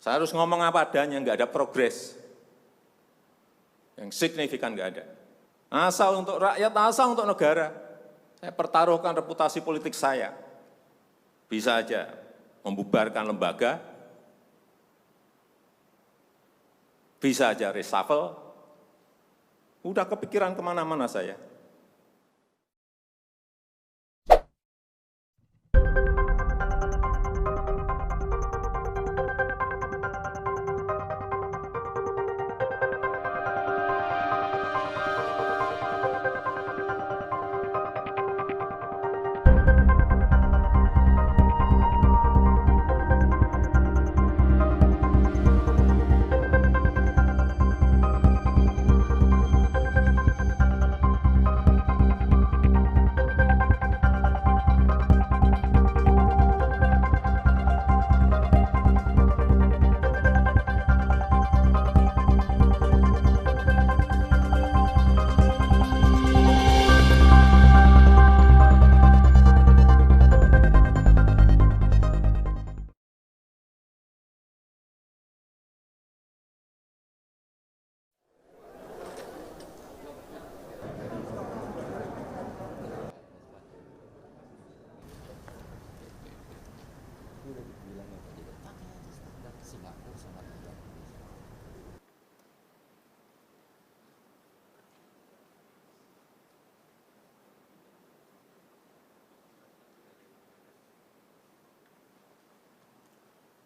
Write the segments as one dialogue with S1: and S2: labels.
S1: Saya harus ngomong apa adanya, nggak ada progres. Yang signifikan nggak ada. Asal untuk rakyat, asal untuk negara. Saya pertaruhkan reputasi politik saya. Bisa aja membubarkan lembaga, bisa aja reshuffle, udah kepikiran kemana-mana saya.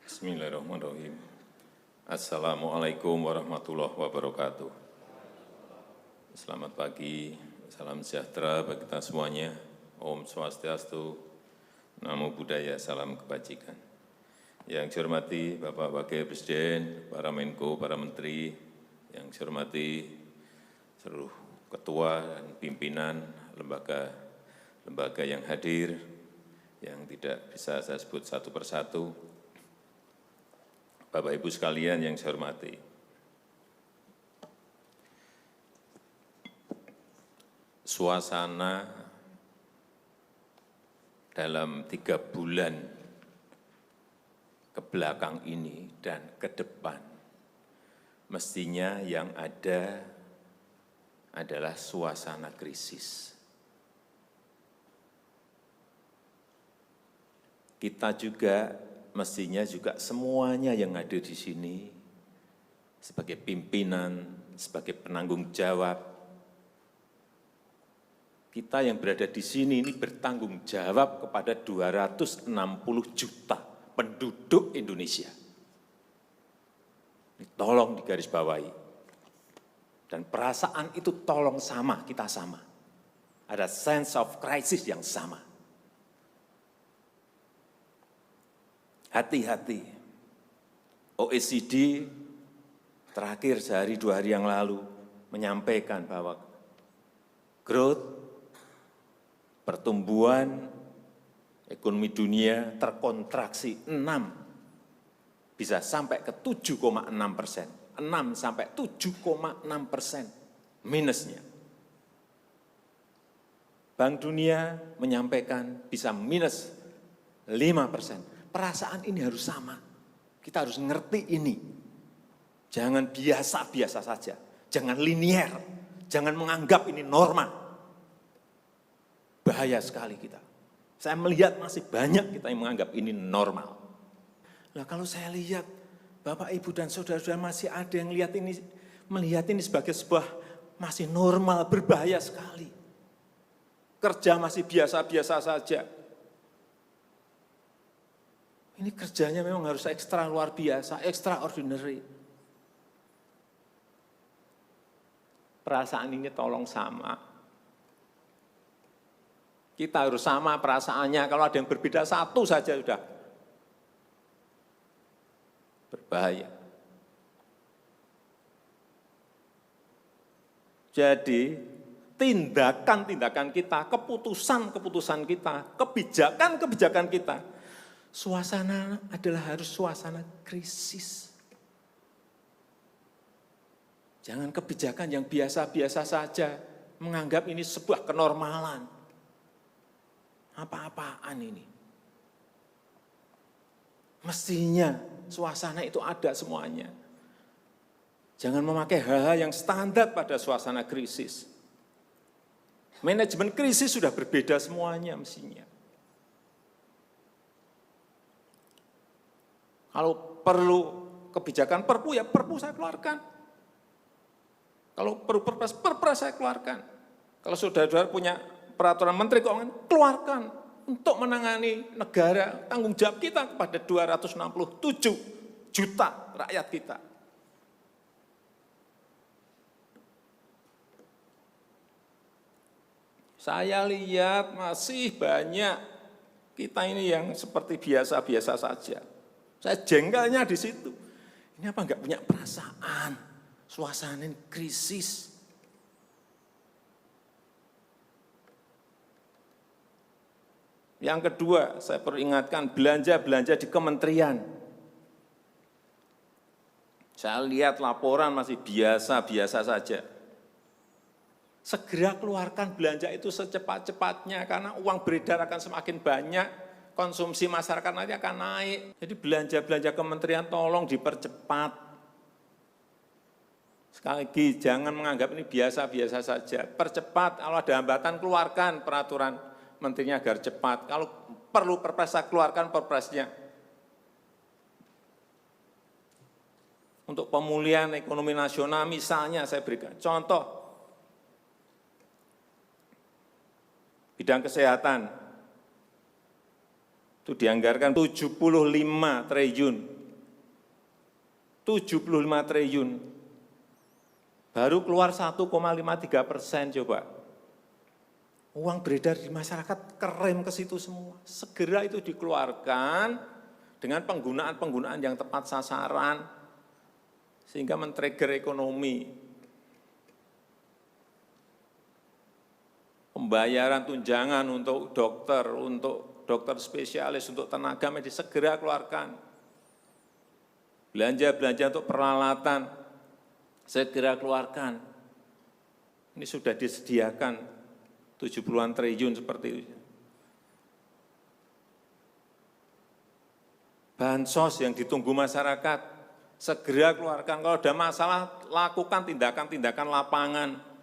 S1: Bismillahirrahmanirrahim. Assalamualaikum warahmatullahi wabarakatuh. Selamat pagi, salam sejahtera bagi kita semuanya. Om Swastiastu, Namo Buddhaya, salam kebajikan. Yang saya hormati Bapak Wakil Presiden, para Menko, para Menteri, yang saya hormati seluruh ketua dan pimpinan lembaga yang hadir, yang tidak bisa saya sebut satu persatu. Bapak Ibu sekalian yang saya hormati, suasana dalam 3 bulan ke belakang ini dan ke depan, mestinya yang ada adalah suasana krisis. Kita juga mestinya juga semuanya yang hadir di sini sebagai pimpinan, sebagai penanggung jawab, kita yang berada di sini ini bertanggung jawab kepada 260 juta penduduk Indonesia. Ini tolong digarisbawahi. Dan perasaan itu tolong sama, kita sama. Ada sense of crisis yang sama. Hati-hati, OECD terakhir sehari 2 hari yang lalu menyampaikan bahwa growth, pertumbuhan ekonomi dunia terkontraksi 6, bisa sampai ke 7,6%, 6 sampai 7,6% minusnya. Bank Dunia menyampaikan bisa minus 5%. Perasaan ini harus sama. Kita harus ngerti ini. Jangan biasa-biasa saja. Jangan linier. Jangan menganggap ini norma. Bahaya sekali kita. Saya melihat masih banyak kita yang menganggap ini normal. Nah, kalau saya lihat Bapak, Ibu, dan saudara-saudara masih ada yang melihat ini sebagai sebuah masih normal, berbahaya sekali. Kerja masih biasa-biasa saja. Ini kerjanya memang harus ekstra luar biasa, extraordinary. Perasaan ini tolong sama. Kita harus sama perasaannya, kalau ada yang berbeda satu saja sudah berbahaya. Jadi, tindakan-tindakan kita, keputusan-keputusan kita, kebijakan-kebijakan kita, suasana adalah harus suasana krisis. Jangan kebijakan yang biasa-biasa saja, menganggap ini sebuah kenormalan. Apa-apaan ini. Mestinya suasana itu ada semuanya. Jangan memakai hal-hal yang standar pada suasana krisis. Manajemen krisis sudah berbeda semuanya mestinya. Kalau perlu kebijakan perpu, ya perpu saya keluarkan. Kalau perlu perpres saya keluarkan. Kalau saudara-saudara punya peraturan menteri keuangan, keluarkan untuk menangani negara, tanggung jawab kita kepada 267 juta rakyat kita. Saya lihat masih banyak kita ini yang seperti biasa-biasa saja. Saya jengkelnya di situ. Ini apa enggak punya perasaan, suasana krisis. Yang kedua, saya peringatkan belanja-belanja di kementerian. Saya lihat laporan masih biasa-biasa saja. Segera keluarkan belanja itu secepat-cepatnya karena uang beredar akan semakin banyak, konsumsi masyarakat nanti akan naik. Jadi belanja-belanja kementerian tolong dipercepat. Sekali lagi, jangan menganggap ini biasa-biasa saja. Percepat, kalau ada hambatan keluarkan peraturan menterinya agar cepat. Kalau perlu perpres, keluarkan perpresnya. Untuk pemulihan ekonomi nasional misalnya saya berikan contoh. Bidang kesehatan, itu dianggarkan 75 triliun. 75 triliun. Baru keluar 1,53% coba. Uang beredar di masyarakat kerem ke situ semua. Segera itu dikeluarkan dengan penggunaan-penggunaan yang tepat sasaran, sehingga men-trigger ekonomi. Pembayaran tunjangan untuk dokter spesialis, untuk tenaga medis segera keluarkan. Belanja-belanja untuk peralatan segera keluarkan. Ini sudah disediakan 70-an triliun seperti itu. Bansos yang ditunggu masyarakat segera keluarkan. Kalau ada masalah, lakukan tindakan-tindakan lapangan.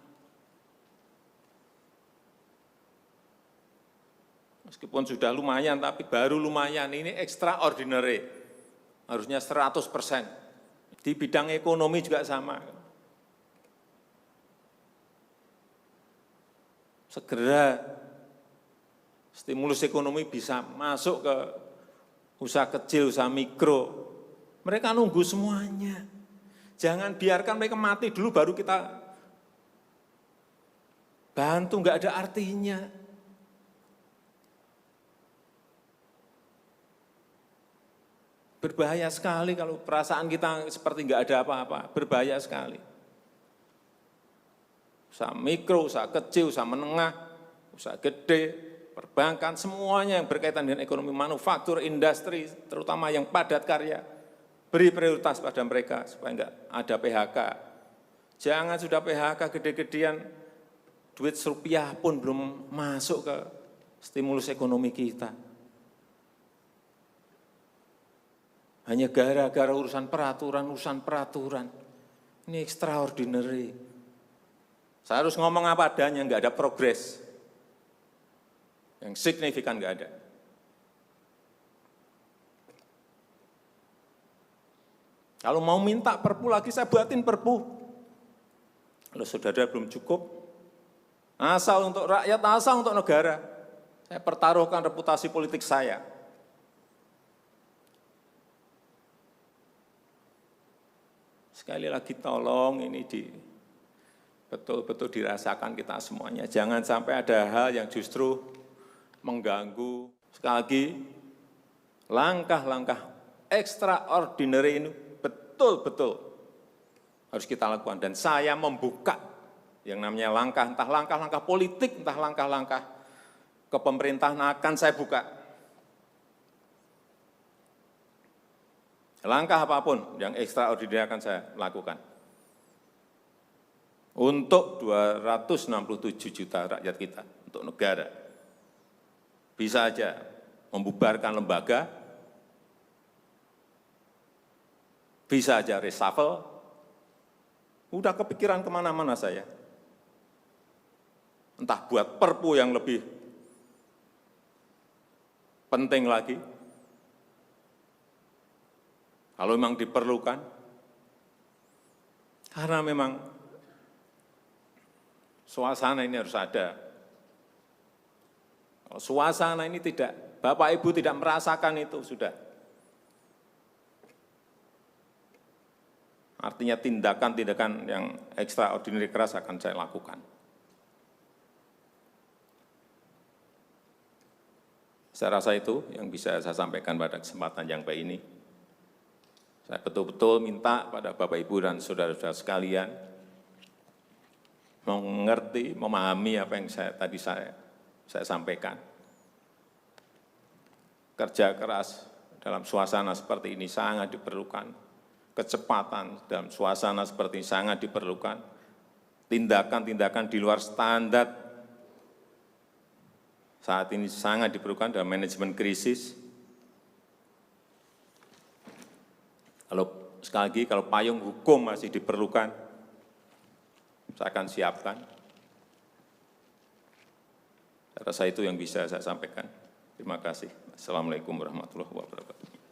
S1: Meskipun sudah lumayan, tapi baru lumayan, ini extraordinary, harusnya 100%. Di bidang ekonomi juga sama. Segera stimulus ekonomi bisa masuk ke usaha kecil, usaha mikro. Mereka nunggu semuanya. Jangan biarkan mereka mati dulu baru kita bantu, enggak ada artinya. Berbahaya sekali kalau perasaan kita seperti enggak ada apa-apa, berbahaya sekali. Usaha mikro, usaha kecil, usaha menengah, usaha gede, perbankan, semuanya yang berkaitan dengan ekonomi manufaktur, industri, terutama yang padat karya, beri prioritas pada mereka supaya enggak ada PHK. Jangan sudah PHK gede-gedean, duit rupiah pun belum masuk ke stimulus ekonomi kita. Hanya gara-gara urusan peraturan. Ini extraordinary. Saya harus ngomong apa adanya, enggak ada progres. Yang signifikan enggak ada. Kalau mau minta perpu lagi, saya buatin perpu. Kalau saudara belum cukup, asal untuk rakyat, asal untuk negara. Saya pertaruhkan reputasi politik saya. Sekali lagi tolong ini betul-betul dirasakan kita semuanya. Jangan sampai ada hal yang justru mengganggu. Sekali lagi, langkah-langkah extraordinary ini betul-betul harus kita lakukan. Dan saya membuka yang namanya langkah, entah langkah-langkah politik, entah langkah-langkah kepemerintahan akan saya buka. Langkah apapun yang extraordinary akan saya lakukan. Untuk 267 juta rakyat kita, untuk negara. Bisa aja membubarkan lembaga,
S2: bisa aja reshuffle, udah kepikiran kemana-mana saya. Entah buat perpu yang lebih penting lagi, kalau memang diperlukan, karena memang suasana ini harus ada. Kalau suasana ini tidak, Bapak Ibu tidak merasakan itu, sudah. Artinya tindakan-tindakan yang extraordinary keras akan saya lakukan. Saya rasa itu yang bisa saya sampaikan pada kesempatan yang baik ini. Saya betul-betul minta pada Bapak Ibu dan saudara-saudara sekalian mengerti, memahami apa yang tadi saya sampaikan. Kerja keras dalam suasana seperti ini sangat diperlukan. Kecepatan dalam suasana seperti ini sangat diperlukan. Tindakan-tindakan di luar standar saat ini sangat diperlukan dalam manajemen krisis. Kalau sekali lagi, kalau payung hukum masih diperlukan, saya akan siapkan. Saya rasa itu yang bisa saya sampaikan. Terima kasih. Assalamualaikum warahmatullahi wabarakatuh.